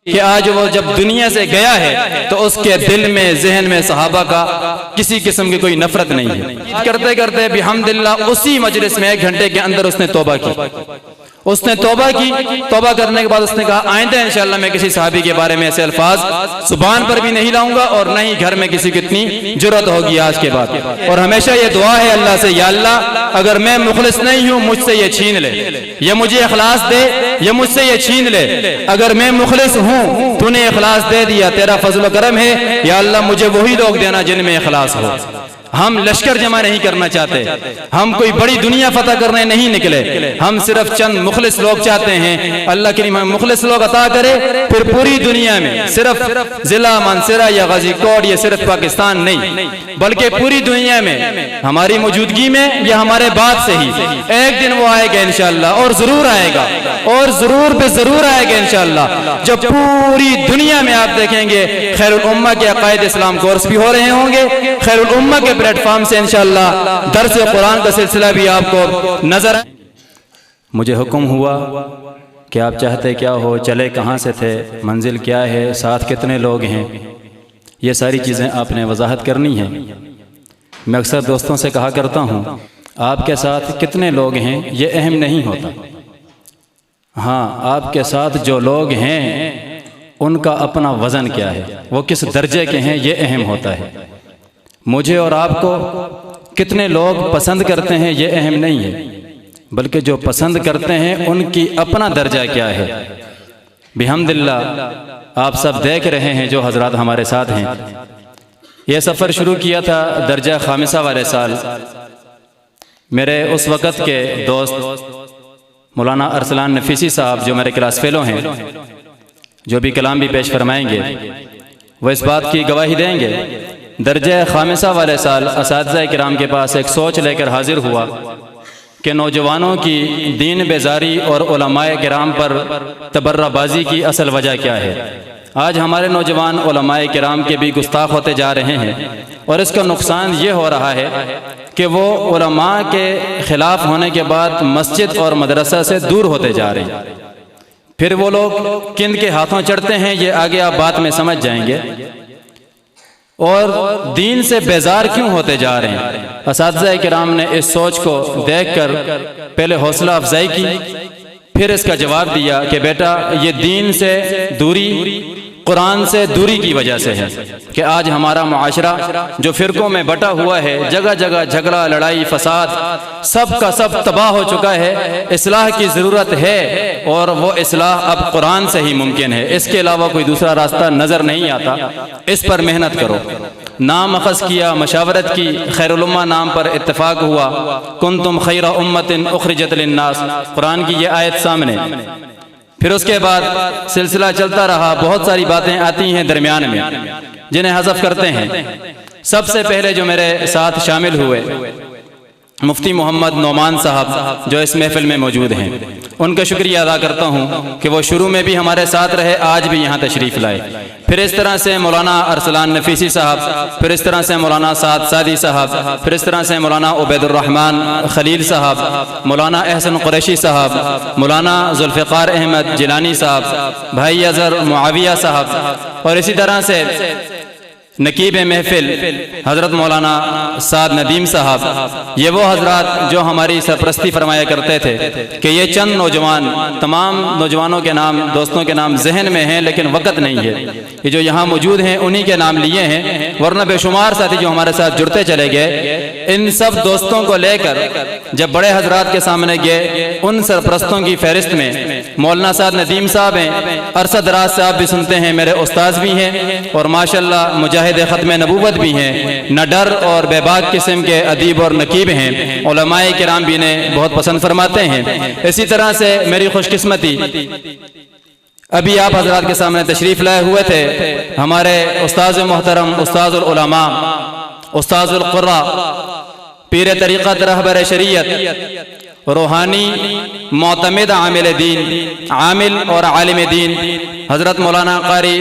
کہ آج وہ جب دنیا سے گیا ہے تو اس کے دل میں ذہن میں صحابہ کا کسی قسم کی کوئی نفرت نہیں ہے۔ کرتے کرتے بحمداللہ اسی مجلس میں 1 گھنٹے کے اندر اس نے توبہ کی۔ اس نے توبہ کی، توبہ کرنے کے بعد اس نے کہا آئندہ انشاءاللہ میں کسی صحابی کے بارے میں ایسے الفاظ زبان پر بھی نہیں لاؤں گا اور نہ ہی گھر میں کسی کی اتنی جرأت ہوگی آج کے بعد۔ اور ہمیشہ یہ دعا ہے اللہ سے، یا اللہ اگر میں مخلص نہیں ہوں مجھ سے یہ چھین لے، یا مجھے اخلاص دے یا مجھ سے یہ چھین لے۔ اگر میں مخلص ہوں تو نے اخلاص دے دیا، تیرا فضل و کرم ہے، یا اللہ مجھے وہی لوگ دینا جن میں اخلاص ہو۔ ہم لشکر جمع نہیں کرنا چاہتے، ہم کوئی بڑی دنیا فتح کرنے نہیں نکلے، ہم صرف چند مخلص لوگ چاہتے ہیں۔ اللہ کے لیے مخلص لوگ عطا کرے، پھر پوری دنیا میں صرف ضلع مانسہرہ یا غازی کوٹ یہ صرف پاکستان نہیں بلکہ پوری دنیا میں ہماری موجودگی میں یا ہمارے بعد سے ہی ایک دن وہ آئے گا انشاءاللہ، اور ضرور آئے گا، اور ضرور پہ ضرور آئے گا انشاءاللہ، جب پوری دنیا میں آپ دیکھیں گے خیر الامہ کے عقائد اسلام کورس بھی ہو رہے ہوں گے، خیر الامہ کے پلیٹ فارم سے انشاءاللہ درس قرآن کا سلسلہ بھی آپ کو نظر آئے۔ مجھے حکم ہوا کہ آپ چاہتے کیا ہو، چلے کہاں سے تھے، منزل کیا ہے، ساتھ کتنے لوگ ہیں، یہ ساری چیزیں آپ نے وضاحت کرنی ہے۔ میں اکثر دوستوں سے کہا کرتا ہوں آپ کے ساتھ کتنے لوگ ہیں یہ اہم نہیں ہوتا، ہاں آپ کے ساتھ جو لوگ ہیں ان کا اپنا وزن کیا ہے، وہ کس درجے کے ہیں یہ اہم ہوتا ہے۔ مجھے اور آپ کو کتنے لوگ پسند کرتے ہیں یہ اہم نہیں ہے، بلکہ جو پسند کرتے ہیں ان کی اپنا درجہ کیا ہے۔ بحمداللہ آپ سب دیکھ رہے ہیں جو حضرات ہمارے ساتھ ہیں، یہ سفر شروع کیا تھا درجہ خامسہ والے سال۔ میرے اس وقت کے دوست مولانا ارسلان نفیسی صاحب جو میرے کلاس فیلو ہیں، جو بھی کلام بھی پیش فرمائیں گے، وہ اس بات کی گواہی دیں گے۔ درجہ خامسہ والے سال اساتذہ کرام کے پاس ایک سوچ لے کر حاضر ہوا کہ نوجوانوں کی دین بیزاری اور علماء کرام پر تبرہ بازی کی اصل وجہ کیا ہے۔ آج ہمارے نوجوان علماء کرام کے بھی گستاخ ہوتے جا رہے ہیں، اور اس کا نقصان یہ ہو رہا ہے کہ وہ علماء کے خلاف ہونے کے بعد مسجد اور مدرسہ سے دور ہوتے جا رہے ہیں۔ پھر وہ لوگ کن کے ہاتھوں چڑھتے ہیں یہ آگے آپ بات میں سمجھ جائیں گے، اور دین سے بیزار کیوں ہوتے جا رہے ہیں۔ اساتذہ کرام نے اس سوچ کو دیکھ کر پہلے حوصلہ افزائی کی، پھر اس کا جواب دیا کہ بیٹا یہ دین سے دوری، قرآن سے دوری کی وجہ سے ہے کہ آج ہمارا معاشرہ جو فرقوں میں بٹا ہوا ہے، جگہ جگہ جھگڑا، لڑائی، فساد، سب کا سب تباہ ہو چکا ہے۔ اصلاح کی ضرورت ہے، اور وہ اصلاح اب قرآن سے ہی ممکن ہے، اس کے علاوہ کوئی دوسرا راستہ نظر نہیں آتا۔ اس پر محنت کرو۔ نام اخذ کیا، مشاورت کی، خیر الامہ نام پر اتفاق ہوا، کنتم خیر امت اخرجت للناس، قرآن کی یہ آیت سامنے۔ پھر اس کے بعد سلسلہ چلتا رہا، بہت ساری باتیں آتی ہیں درمیان میں جنہیں حذف کرتے ہیں۔ سب سے پہلے جو میرے ساتھ شامل ہوئے مفتی محمد نعمان صاحب جو اس محفل میں موجود ہیں، ان کا شکریہ ادا کرتا ہوں کہ وہ شروع میں بھی ہمارے ساتھ رہے، آج بھی یہاں تشریف لائے۔ پھر اس طرح سے مولانا ارسلان نفیسی صاحب، پھر اس طرح سے مولانا سعد سعدی صاحب، پھر اس طرح سے مولانا عبید الرحمن خلیل صاحب، مولانا احسن قریشی صاحب، مولانا ذوالفقار احمد جیلانی صاحب، بھائی اظہر معاویہ صاحب، اور اسی طرح سے نقیب محفل حضرت مولانا سعد ندیم صاحب۔ یہ وہ حضرات جو ہماری سرپرستی فرمایا کرتے تھے کہ یہ چند نوجوان، تمام نوجوانوں کے نام، دوستوں کے نام ذہن میں ہیں لیکن وقت نہیں ہے، یہ جو یہاں موجود ہیں انہی کے نام لیے ہیں، ورنہ بے شمار ساتھی جو ہمارے ساتھ جڑتے چلے گئے۔ ان سب دوستوں کو لے کر جب بڑے حضرات کے سامنے گئے، ان سرپرستوں کی فہرست میں مولانا سعد ندیم صاحب ہیں، ارشد راز صاحب بھی سنتے ہیں، میرے استاذ بھی ہیں، اور ماشاءاللہ مجاہد ختم نبوت بھی ہیں، نہ ڈر اور بے باک قسم کے ادیب اور نقیب ہیں، علماء کرام بھی انہیں بہت پسند فرماتے ہیں۔ اسی طرح سے میری خوش قسمتی، ابھی آپ حضرات کے سامنے تشریف لائے ہوئے تھے ہمارے استاذ محترم، استاذ العلماء، استاذ القراء، پیر طریقت، رہبر شریعت، روحانی معتمد، عامل دین، عامل اور عالم دین، حضرت مولانا قاری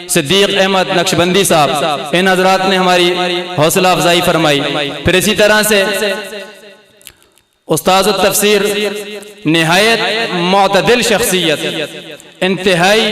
صدیق احمد نقشبندی صاحب، ان حضرات نے ہماری حوصلہ افزائی فرمائی۔ پھر اسی طرح سے استاذ التفسیر، نہایت معتدل شخصیت، انتہائی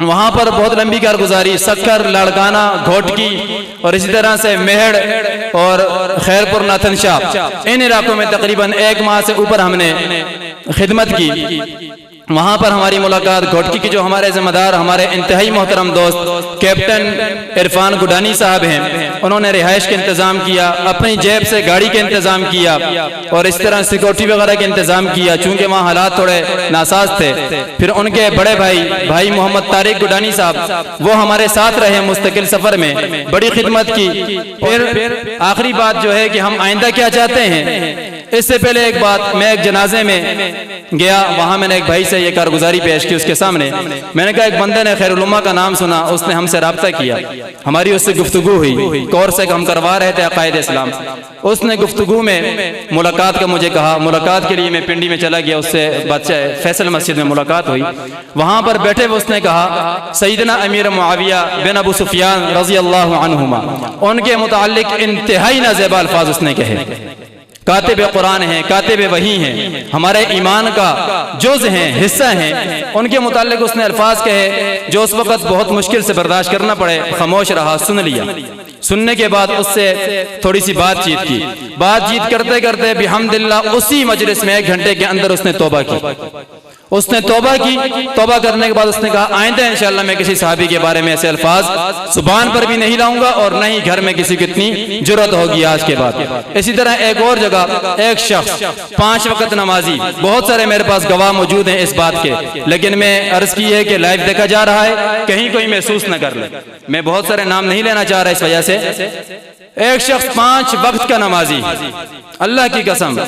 وہاں پر بہت لمبی کارگزاری، سکر، لاڑکانہ، گھوٹکی اور اسی طرح سے مہڑ اور خیرپور، ناتھن شاہ، ان علاقوں میں تقریباً 1 ماہ سے اوپر ہم نے خدمت کی۔ وہاں پر ہماری ملاقات گھوٹکی کے جو ہمارے ذمہ دار، ہمارے انتہائی محترم دوست کیپٹن عرفان گڈانی صاحب ہیں، انہوں نے رہائش کا انتظام کیا، اپنی جیب سے گاڑی کا انتظام کیا اور اس طرح سیکورٹی وغیرہ کا انتظام کیا، چونکہ وہاں حالات تھوڑے ناساز تھے۔ پھر ان کے بڑے بھائی محمد طارق گڈانی صاحب، وہ ہمارے ساتھ رہے مستقل سفر میں، بڑی خدمت کی۔ پھر آخری بات جو ہے کہ ہم آئندہ کیا چاہتے ہیں، اس سے پہلے ایک بات، میں ایک جنازے میں گیا، وہاں میں نے ایک بھائی سے یہ کارگزاری پیش کی اس کے سامنے۔ میں نے کہا ایک بندے نے خیر الامہ کا نام سنا، اس نے ہم سے رابطہ کیا، ہماری اس سے گفتگو ہوئی، کورس ہم کروا رہے تھے عقائد اسلام۔ اس نے گفتگو میں ملاقات کا مجھے کہا، ملاقات کے لیے میں پنڈی میں چلا گیا، اس سے فیصل مسجد میں ملاقات ہوئی۔ وہاں پر بیٹھے ہوئے اس نے کہا سیدنا امیر معاویہ بن ابو سفیان رضی اللہ عنہما، ان کے متعلق انتہائی نازیبا الفاظ اس نے کہے۔ کاتب قرآن ہیں، کاتب وحی ہیں، ہمارے ایمان کا جز ہیں، حصہ ہیں، ان کے متعلق اس نے الفاظ کہے جو اس وقت بہت مشکل سے برداشت کرنا پڑے۔ خاموش رہا، سن لیا۔ سننے کے بعد اس سے تھوڑی سی بات چیت کی، بات چیت کرتے کرتے بحمداللہ اسی مجلس میں 1 گھنٹے کے اندر اس نے توبہ کی۔ اس نے توبہ کی، توبہ کرنے کے بعد اس نے کہا آئندہ انشاءاللہ میں کسی صحابی کے بارے میں ایسے الفاظ زبان پر بھی نہیں لاؤں گا اور نہ ہی گھر میں کسی کی اتنی جرأت ہوگی آج کے بعد۔ اسی طرح ایک اور جگہ ایک شخص 5 وقت نمازی، بہت سارے میرے پاس گواہ موجود ہیں اس بات کے، لیکن میں عرض کی ہے کہ لائیو دیکھا جا رہا ہے، کہیں کوئی محسوس نہ کر لے، میں بہت سارے نام نہیں لینا چاہ رہا اس وجہ سے۔ ایک شخص 5 وقت کا نمازی، اللہ کی قسم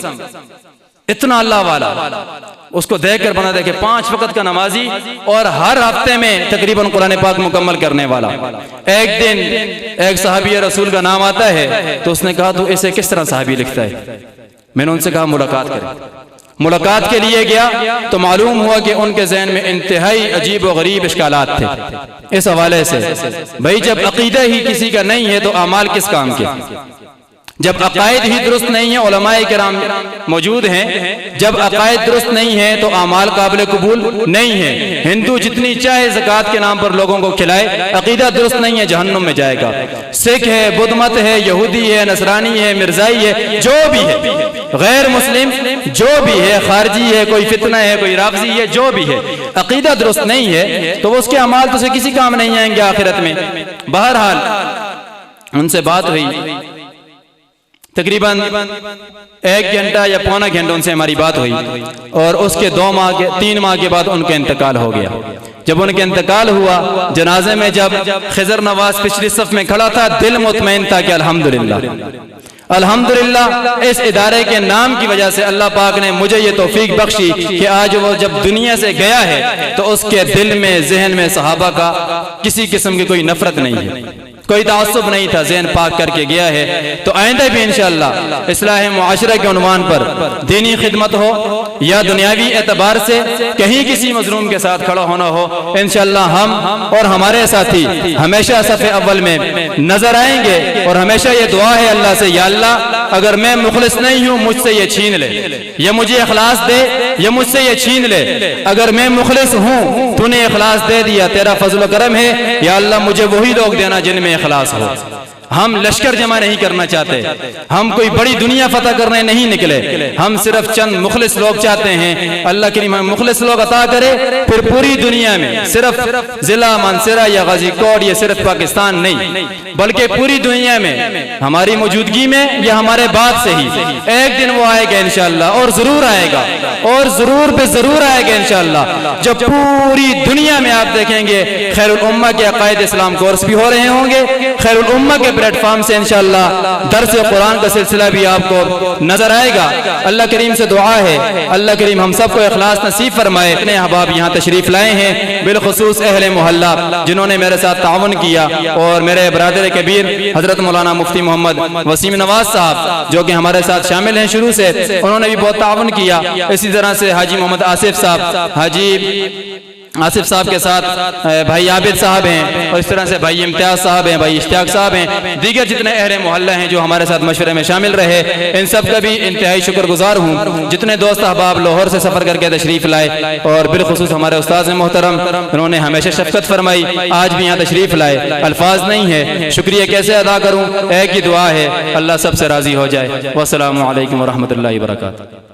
اتنا اللہ والا، اس کو دیکھ کر بنا دیکھے 5 وقت کا نمازی اور ہر ہفتے میں تقریباً قرآن پاک مکمل کرنے والا۔ ایک دن ایک صحابی رسول کا نام آتا ہے تو اس نے کہا تو اسے کس طرح صحابی لکھتا ہے؟ میں نے ان سے کہا ملاقات کریں۔ ملاقات کے لیے گیا تو معلوم ہوا کہ ان کے ذہن میں انتہائی عجیب و غریب اشکالات تھے اس حوالے سے۔ بھائی جب عقیدہ ہی کسی کا نہیں ہے تو اعمال کس کام کے؟ جب عقائد ہی درست نہیں ہیں، علماء کرام موجود ہیں، جب عقائد درست نہیں ہیں تو اعمال قابل قبول نہیں ہیں۔ ہندو جتنی چاہے زکوٰۃ کے نام پر لوگوں کو کھلائے، عقیدہ درست نہیں ہے، جہنم میں جائے گا۔ سکھ ہے، بدھ مت ہے، یہودی ہے، نصرانی ہے، مرزائی ہے، جو بھی ہے، غیر مسلم جو بھی ہے، خارجی ہے، کوئی فتنہ ہے، کوئی رافضی ہے، جو بھی ہے، عقیدہ درست نہیں ہے تو اس کے اعمال تو اسے کسی کام نہیں آئیں گے آخرت میں۔ بہرحال ان سے بات ہوئی، تقریباً 1 گھنٹہ یا پونا گھنٹہ ان سے ہماری بات ہوئی اور اس کے 3 ماہ کے بعد ان کا انتقال ہو گیا۔ جب ان کا انتقال ہوا، جنازے میں جب خضر نواز پچھلی صف میں کھڑا تھا، دل مطمئن تھا کہ الحمدللہ اس ادارے کے نام کی وجہ سے اللہ پاک نے مجھے یہ توفیق بخشی کہ آج وہ جب دنیا سے گیا ہے تو اس کے دل میں، ذہن میں صحابہ کا کسی قسم کی کوئی نفرت نہیں ہے، کوئی تعصب نہیں تھا، ذہن پاک کر کے گیا ہے۔ تو آئندہ بھی انشاءاللہ اصلاح معاشرہ کے عنوان پر دینی خدمت ہو یا دنیاوی اعتبار سے کہیں کسی مظلوم کے ساتھ کھڑا ہونا ہو، انشاءاللہ ہم اور ہمارے ساتھی ہمیشہ صف اول میں نظر آئیں گے اور ہمیشہ یہ دعا ہے اللہ سے، یا اللہ اگر میں مخلص نہیں ہوں مجھ سے یہ چھین لے، یا مجھے اخلاص دے یا مجھ سے یہ چھین لے۔ اگر میں مخلص ہوں تو نے اخلاص دے دیا، تیرا فضل و کرم ہے، یا اللہ مجھے وہی لوگ دینا جن میں اخلاص ہو۔ ہم لشکر جمع نہیں کرنا چاہتے، ہم کوئی بڑی دنیا فتح کرنے نہیں نکلے، ہم صرف چند مخلص لوگ چاہتے ہیں۔ اللہ کریم مخلص لوگ عطا کرے، پھر پوری دنیا میں، صرف ضلع مانسرا یا غازی کوٹ یا صرف پاکستان نہیں بلکہ پوری دنیا میں ہماری موجودگی میں یا ہمارے بعد سے ہی ایک دن وہ آئے گا انشاءاللہ، اور ضرور آئے گا، اور ضرور پہ ضرور آئے گا انشاءاللہ، جب پوری دنیا میں آپ دیکھیں گے خیر الامہ کے عقائد اسلام کورس بھی ہو رہے ہوں گے، خیر الامہ کے پلیٹ فارم سے انشاءاللہ درس قرآن کا سلسلہ بھی آپ کو نظر آئے گا۔ اللہ کریم سے دعا ہے اللہ کریم ہم سب کو اخلاص نصیب فرمائے۔ اپنے احباب یہاں تشریف لائے ہیں، بالخصوص اہل محلہ جنہوں نے میرے ساتھ تعاون کیا، اور میرے برادر کبیر حضرت مولانا مفتی محمد وسیم نواز صاحب جو کہ ہمارے ساتھ شامل ہیں شروع سے، انہوں نے بھی بہت تعاون کیا۔ اسی طرح سے حاجی محمد آصف صاحب، حاجی آصف صاحب کے ساتھ بھائی عابد صاحب ہیں، اور اس طرح سے بھائی امتیاز صاحب ہیں، بھائی اشتیاق صاحب ہیں، دیگر جتنے اہل محلہ ہیں جو ہمارے ساتھ مشورے میں شامل رہے، ان سب کا بھی انتہائی شکر گزار ہوں۔ جتنے دوست احباب لاہور سے سفر کر کے تشریف لائے، اور بالخصوص ہمارے استاذ محترم، انہوں نے ہمیشہ شفقت فرمائی، آج بھی یہاں تشریف لائے، الفاظ نہیں ہے، شکریہ کیسے ادا کروں، ایک ہی دعا ہے، اللہ سب سے راضی ہو جائے۔ والسلام علیکم ورحمۃ اللہ وبرکاتہ۔